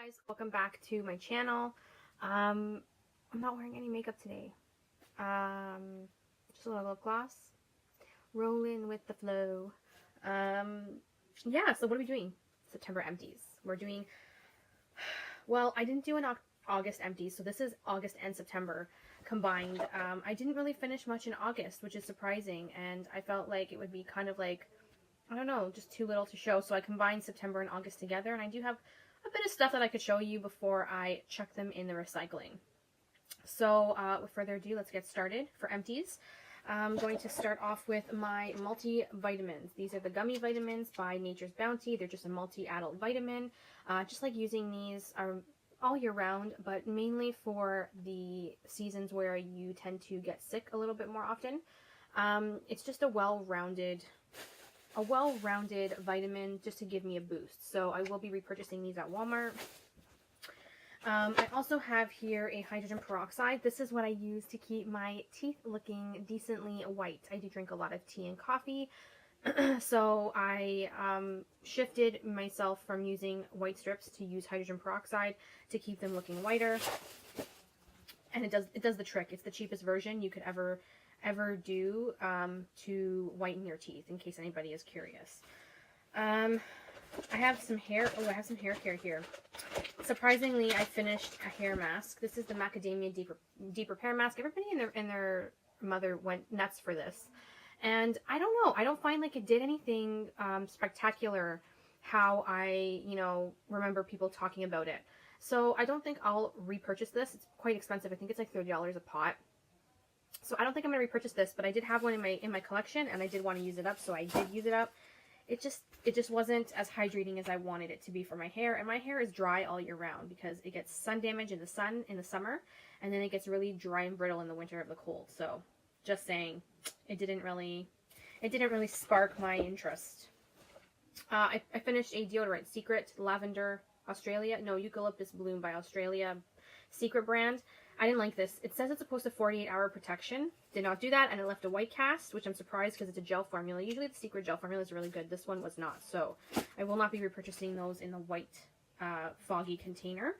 guys, welcome back to my channel. I'm not wearing any makeup today. Just a little lip gloss. Rolling with the flow. Yeah, so what are we doing? September empties. We're doing, well, I didn't do an August empties, so this is August and September combined. I didn't really finish much in August, which is surprising, and I felt like it would be kind of like, I don't know, just too little to show, so I combined September and August together, and I do have a bit of stuff that I could show you before I chuck them in the recycling. So with further ado, let's get started. For empties, I'm going to start off with my multivitamins. These are the gummy vitamins by Nature's Bounty. They're just a multi-adult vitamin. Just like using these all year round, but mainly for the seasons where you tend to get sick a little bit more often. It's just a well-rounded vitamin just to give me a boost. So I will be repurchasing these at Walmart. I also have here a hydrogen peroxide. This is what I use to keep my teeth looking decently white. I do drink a lot of tea and coffee. So I shifted myself from using white strips to use hydrogen peroxide to keep them looking whiter. And it does the trick. It's the cheapest version you could ever do to whiten your teeth, in case anybody is curious. I have some hair care here. Surprisingly, I finished a hair mask. This is the Macadamia Deep Repair Mask. Everybody and their mother went nuts for this. And I don't know, I don't find like it did anything spectacular how I, remember people talking about it. So I don't think I'll repurchase this. It's quite expensive. I think it's like $30 a pot. So I don't think I'm going to repurchase this, but I did have one in my collection, and I did want to use it up, so I did use it up. It just wasn't as hydrating as I wanted it to be for my hair, and my hair is dry all year round because it gets sun damage in the sun in the summer, and then it gets really dry and brittle in the winter of the cold. So just saying, it didn't really spark my interest. I finished a deodorant, Secret Lavender Australia, no, Eucalyptus Bloom by Australia, Secret brand. I didn't like this. It says it's supposed to 48-hour protection. Did not do that, and it left a white cast, which I'm surprised because it's a gel formula. Usually the Secret gel formula is really good. This one was not, so I will not be repurchasing those in the white foggy container.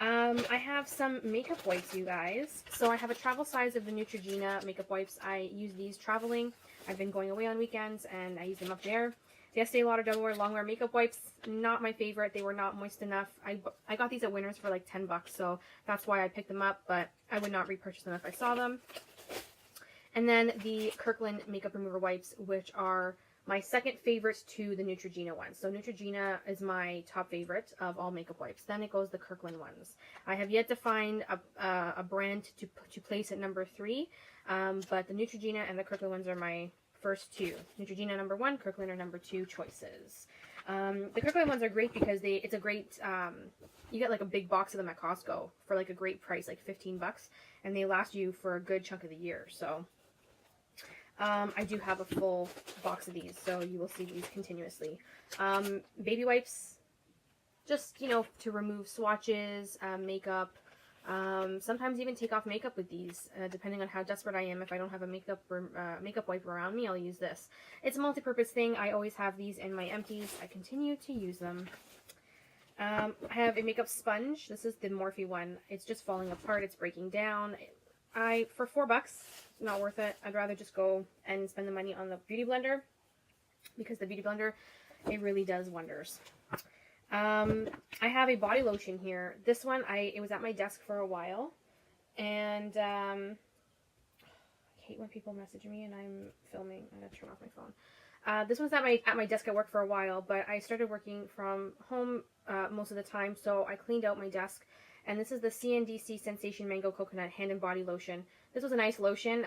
I have some makeup wipes, you guys. So I have a travel size of the Neutrogena makeup wipes. I use these traveling. I've been going away on weekends, and I use them up there. The Estee Lauder Double Wear Long Wear makeup wipes, not my favorite. They were not moist enough. I got these at Winners for like $10, so that's why I picked them up, but I would not repurchase them if I saw them. And then the Kirkland makeup remover wipes, which are my second favorite to the Neutrogena ones. So Neutrogena is my top favorite of all makeup wipes. Then it goes the Kirkland ones. I have yet to find a brand to place at number 3, but the Neutrogena and the Kirkland ones are my first two. Neutrogena number 1, Kirkland are number 2 choices. The Kirkland ones are great because it's a great, you get like a big box of them at Costco for like a great price, like $15, and they last you for a good chunk of the year. So I do have a full box of these, so you will see these continuously. Baby wipes, just, to remove swatches, makeup. Sometimes even take off makeup with these, depending on how desperate I am. If I don't have a makeup wipe around me, I'll use this. It's a multi-purpose thing. I always have these in my empties. I continue to use them. I have a makeup sponge. This is the Morphe one. It's just falling apart. It's breaking down. For $4, it's not worth it. I'd rather just go and spend the money on the Beauty Blender, because the Beauty Blender, it really does wonders. I have a body lotion here. This one, it was at my desk for a while, and I hate when people message me and I'm filming. I'm gonna turn off my phone. This one's at my desk at work for a while, but I started working from home most of the time, so I cleaned out my desk. And this is the CNDC Sensation Mango Coconut Hand and Body Lotion. This was a nice lotion,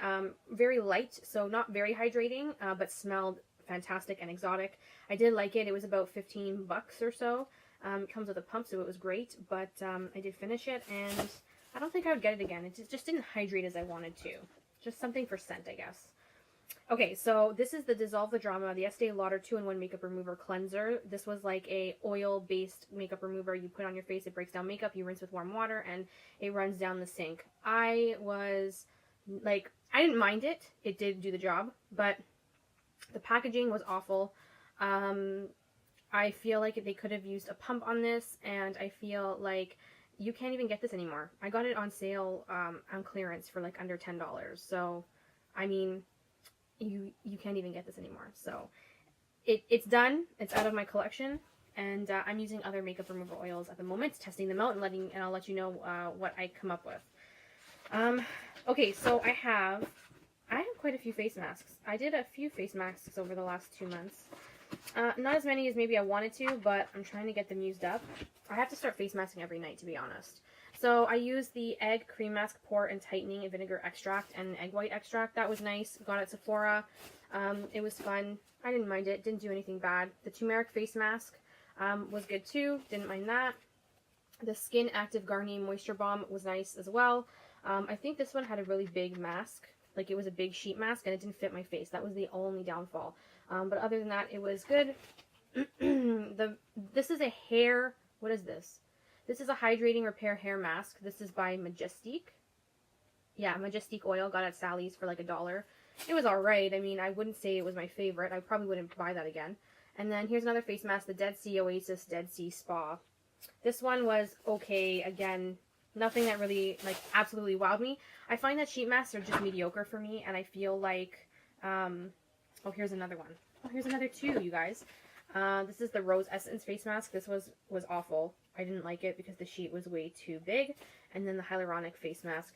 very light, so not very hydrating, but smelled fantastic and exotic. I did like it. It was about $15 or so. It comes with a pump, so it was great, but I did finish it, and I don't think I would get it again. It just didn't hydrate as I wanted to. Just something for scent, I guess. Okay, so this is the Dissolve the Drama, the Estee Lauder 2-in-1 Makeup Remover Cleanser. This was like a oil-based makeup remover. You put on your face, it breaks down makeup, you rinse with warm water, and it runs down the sink. I didn't mind it. It did do the job, but the packaging was awful. I feel like they could have used a pump on this, and I feel like you can't even get this anymore. I got it on sale on clearance for like under $10. So, I mean, you can't even get this anymore. So, it's done. It's out of my collection, and I'm using other makeup remover oils at the moment, testing them out, and I'll let you know what I come up with. Okay, so I have quite a few face masks. I did a few face masks over the last 2 months. Not as many as maybe I wanted to, but I'm trying to get them used up. I have to start face masking every night, to be honest. So I used the egg cream mask pore and tightening and vinegar extract and egg white extract. That was nice. Got it at Sephora. It was fun. I didn't mind it. Didn't do anything bad. The turmeric face mask was good too. Didn't mind that. The Skin Active Garnier Moisture Balm was nice as well. I think this one had a really big mask. Like, it was a big sheet mask, and it didn't fit my face. That was the only downfall. But other than that, it was good. This is a hair... What is this? This is a Hydrating Repair Hair Mask. This is by Majestic. Yeah, Majestic Oil. Got it at Sally's for like $1. It was alright. I mean, I wouldn't say it was my favorite. I probably wouldn't buy that again. And then here's another face mask. The Dead Sea Oasis Dead Sea Spa. This one was okay. Again, nothing that really, like, absolutely wowed me. I find that sheet masks are just mediocre for me, and I feel like, oh, here's another one. Oh, here's another two, you guys. This is the Rose Essence face mask. This was awful. I didn't like it because the sheet was way too big. And then the hyaluronic face mask,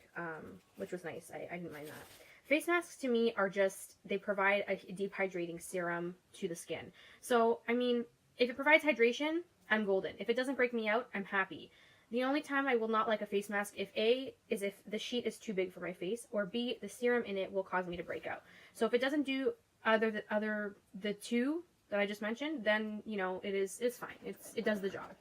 which was nice. I didn't mind that. Face masks to me are just, they provide a deep hydrating serum to the skin. So, I mean, if it provides hydration, I'm golden. If it doesn't break me out, I'm happy. The only time I will not like a face mask, if A, is if the sheet is too big for my face, or B, the serum in it will cause me to break out. So if it doesn't do the two that I just mentioned, then, you know, it's fine. It does the job.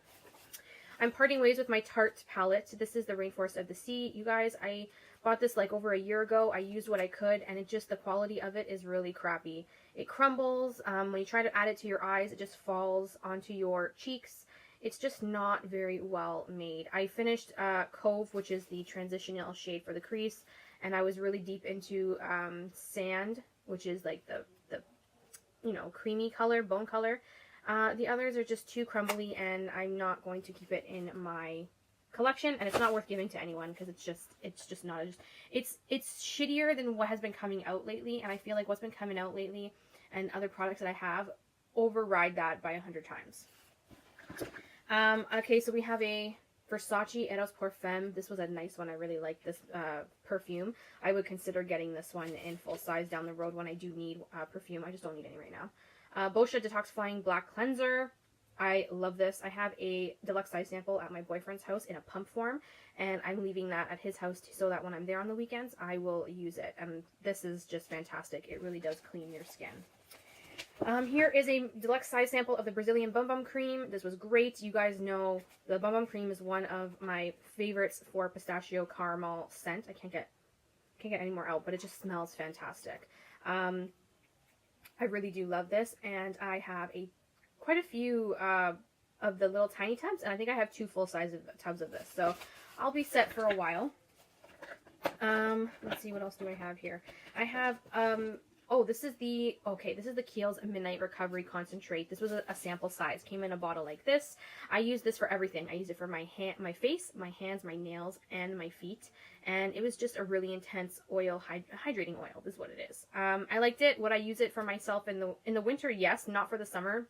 I'm parting ways with my Tarte palette. This is the Rainforest of the Sea. You guys, I bought this like over a year ago. I used what I could, and the quality of it is really crappy. It crumbles. When you try to add it to your eyes, it just falls onto your cheeks. It's just not very well made. I finished Cove, which is the transitional shade for the crease, and I was really deep into Sand, which is like the you know, creamy color, bone color. The others are just too crumbly, and I'm not going to keep it in my collection, and it's not worth giving to anyone because it's just not. It's shittier than what has been coming out lately, and I feel like what's been coming out lately and other products that I have override that by 100 times. Okay, so we have a Versace Eros Pour Femme. This was a nice one. I really like this perfume. I would consider getting this one in full size down the road when I do need perfume. I just don't need any right now. Boscia Detoxifying Black Cleanser. I love this. I have a deluxe size sample at my boyfriend's house in a pump form, and I'm leaving that at his house so that when I'm there on the weekends, I will use it. And this is just fantastic. It really does clean your skin. Here is a deluxe size sample of the Brazilian Bum Bum Cream. This was great. You guys know the Bum Bum Cream is one of my favorites for pistachio caramel scent. I can't get any more out, but it just smells fantastic. I really do love this, and I have quite a few of the little tiny tubs, and I think I have 2 full-size tubs of this, so I'll be set for a while. Let's see, what else do I have here? I have, oh, this is the Kiehl's Midnight Recovery Concentrate. This was a sample size. Came in a bottle like this. I use this for everything. I use it for my face, my hands, my nails, and my feet. And it was just a really intense oil, hydrating oil. This is what it is. I liked it. Would I use it for myself in the winter? Yes, not for the summer.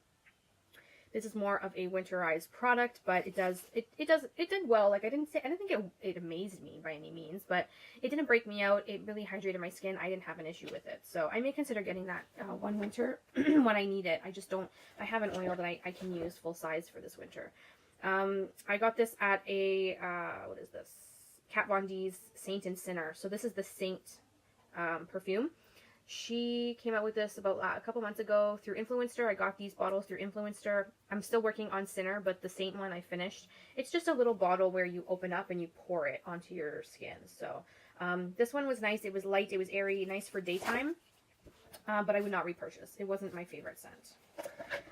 This is more of a winterized product, but it did well. Like, I don't think it amazed me by any means, but it didn't break me out. It really hydrated my skin. I didn't have an issue with it. So I may consider getting that one winter when I need it. I have an oil that I can use full size for this winter. I got this at a, what is this? Kat Von D's Saint and Sinner. So this is the Saint perfume. She came out with this about a couple months ago through Influencer. I got these bottles through Influencer. I'm still working on Sinner, but the Saint one I finished. It's just a little bottle where you open up and you pour it onto your skin. So this one was nice. It was light. It was airy. Nice for daytime. But I would not repurchase. It wasn't my favorite scent.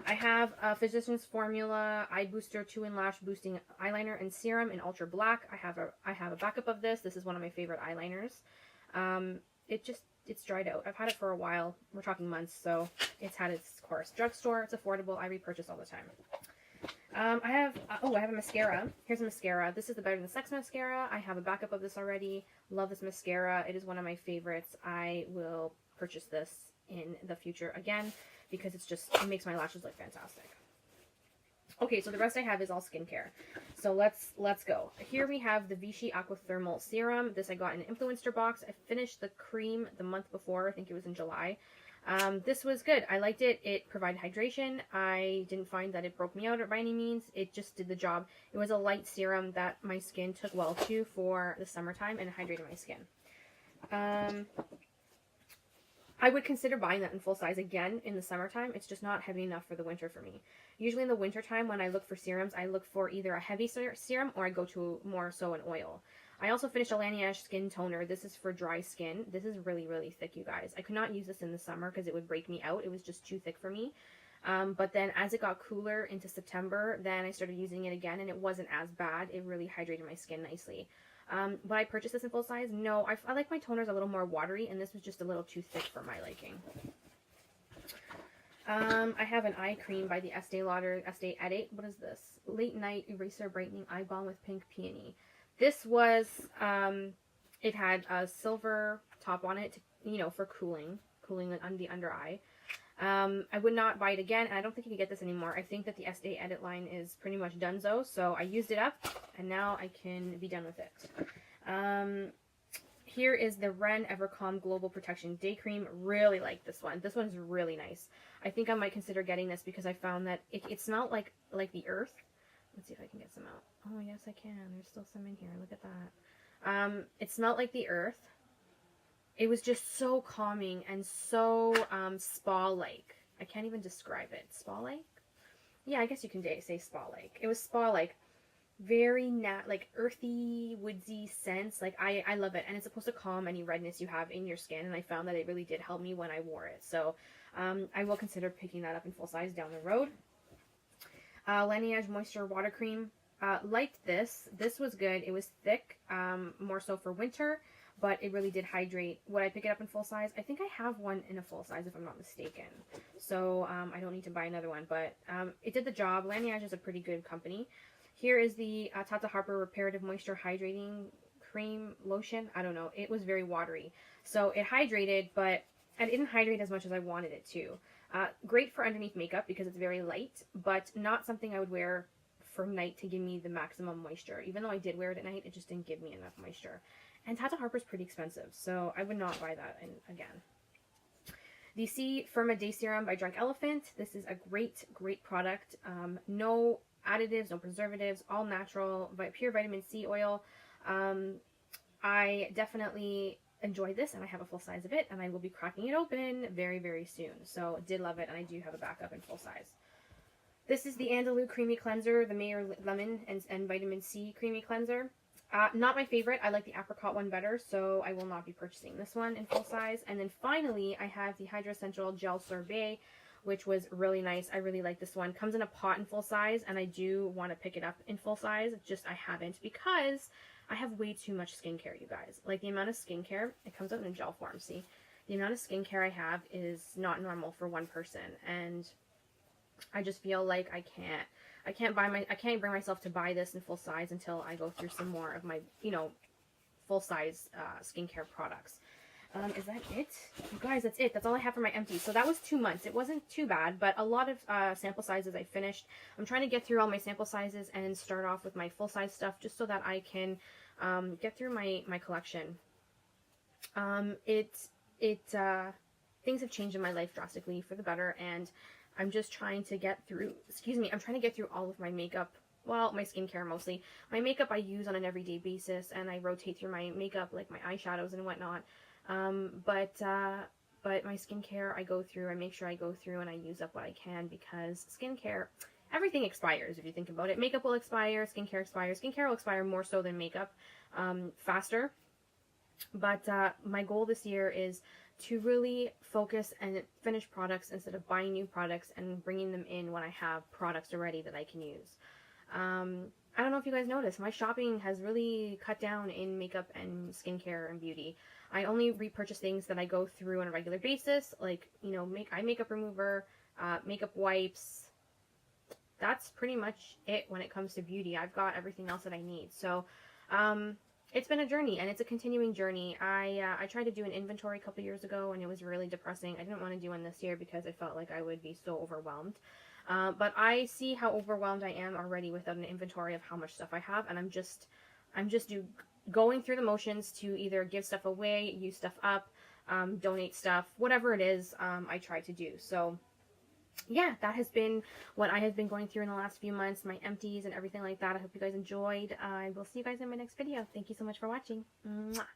I have a Physicians Formula Eye Booster 2-in-Lash Boosting Eyeliner and Serum in Ultra Black. I have a backup of this. This is one of my favorite eyeliners. it's dried out. I've had it for a while. We're talking months, so it's had its course. Drugstore, it's affordable. I repurchase all the time. I have a mascara. Here's a mascara. This is the Better Than Sex mascara. I have a backup of this already. Love this mascara. It is one of my favorites. I will purchase this in the future again because it makes my lashes look fantastic. Okay, so the rest I have is all skincare. So let's go. Here we have the Vichy Aqua Thermal Serum. This I got in an Influencer box. I finished the cream the month before. I think it was in July. This was good. I liked it. It provided hydration. I didn't find that it broke me out by any means. It just did the job. It was a light serum that my skin took well to for the summertime and hydrated my skin. I would consider buying that in full size again in the summertime. It's just not heavy enough for the winter for me. Usually in the wintertime when I look for serums, I look for either a heavy serum or I go to more so an oil. I also finished a Laneige skin toner. This is for dry skin. This is really, really thick, you guys. I could not use this in the summer because it would break me out. It was just too thick for me. But then as it got cooler into September, then I started using it again and it wasn't as bad. It really hydrated my skin nicely. Would I purchase this in full size? No, I like my toners a little more watery and this was just a little too thick for my liking. I have an eye cream by the Estee Lauder Estee Edit. What is this? Late Night Eraser Brightening Eye Balm with Pink Peony. This was, it had a silver top on it, to, for cooling the under eye. I would not buy it again, and I don't think you can get this anymore. I think that the Estee Edit line is pretty much donezo, so I used it up, and now I can be done with it. Here is the Ren Evercalm Global Protection Day Cream. Really like this one. This one is really nice. I think I might consider getting this because I found that it smelled like the earth. Let's see if I can get some out. Oh, yes, I can. There's still some in here. Look at that. It smelled like the earth. It was just so calming and so spa-like. I can't even describe it. Spa-like? Yeah, I guess you can say spa-like. It was spa-like. Very like earthy, woodsy scents. Like I love it, and it's supposed to calm any redness you have in your skin. And I found that it really did help me when I wore it. So I will consider picking that up in full size down the road. Laneige Moisture Water Cream. Liked this. This was good. It was thick, more so for winter, but it really did hydrate. Would I pick it up in full size? I think I have one in a full size if I'm not mistaken. So I don't need to buy another one, but it did the job. Laneige is a pretty good company. Here is the Tata Harper Reparative Moisture Hydrating Cream Lotion. I don't know. It was very watery. So it hydrated, but it didn't hydrate as much as I wanted it to. Great for underneath makeup because it's very light, but not something I would wear for night to give me the maximum moisture. Even though I did wear it at night, it just didn't give me enough moisture. And Tata Harper's pretty expensive, so I would not buy that again. The C Firma Day Serum by Drunk Elephant. This is a great, great product. No additives, no preservatives, all natural, pure vitamin C oil. I definitely enjoy this, and I have a full size of it, and I will be cracking it open very, very soon. So did love it, and I do have a backup in full size. This is the Andalou Creamy Cleanser, the Mayor Lemon and Vitamin C Creamy Cleanser. Not my favorite. I like the apricot one better, so I will not be purchasing this one in full size. And then finally, I have the Hydra Essential Gel Sorbet, which was really nice. I really like this one. Comes in a pot in full size, and I do want to pick it up in full size. Just I haven't because I have way too much skincare, you guys. Like the amount of skincare, it comes out in a gel form, see? The amount of skincare I have is not normal for one person, and I just feel like I can't bring myself to buy this in full size until I go through some more of my, full size skincare products. Is that it? You guys, that's it. That's all I have for my empties. So that was 2 months. It wasn't too bad, but a lot of sample sizes I finished. I'm trying to get through all my sample sizes and start off with my full size stuff just so that I can get through my collection. Things have changed in my life drastically for the better, and I'm just trying to get through, I'm trying to get through all of my makeup. Well, my skincare mostly. My makeup I use on an everyday basis, and I rotate through my makeup, like my eyeshadows and whatnot. But my skincare I go through, I make sure I go through and I use up what I can, because skincare, everything expires if you think about it. Makeup will expire, skincare expires. Skincare will expire more so than makeup, faster. But my goal this year is to really focus and finish products instead of buying new products and bringing them in when I have products already that I can use. I don't know if you guys noticed, my shopping has really cut down in makeup and skincare and beauty. I only repurchase things that I go through on a regular basis, like, you know, eye makeup remover, makeup wipes. That's pretty much it when it comes to beauty. I've got everything else that I need. So, it's been a journey, and it's a continuing journey. I tried to do an inventory a couple years ago, and it was really depressing. I didn't want to do one this year because I felt like I would be so overwhelmed. But I see how overwhelmed I am already without an inventory of how much stuff I have, and I'm just going through the motions to either give stuff away, use stuff up, donate stuff, whatever it is. I try to do. So yeah, that has been what I have been going through in the last few months, my empties and everything like that. I hope you guys enjoyed. I will see you guys in my next video. Thank you so much for watching. Mwah.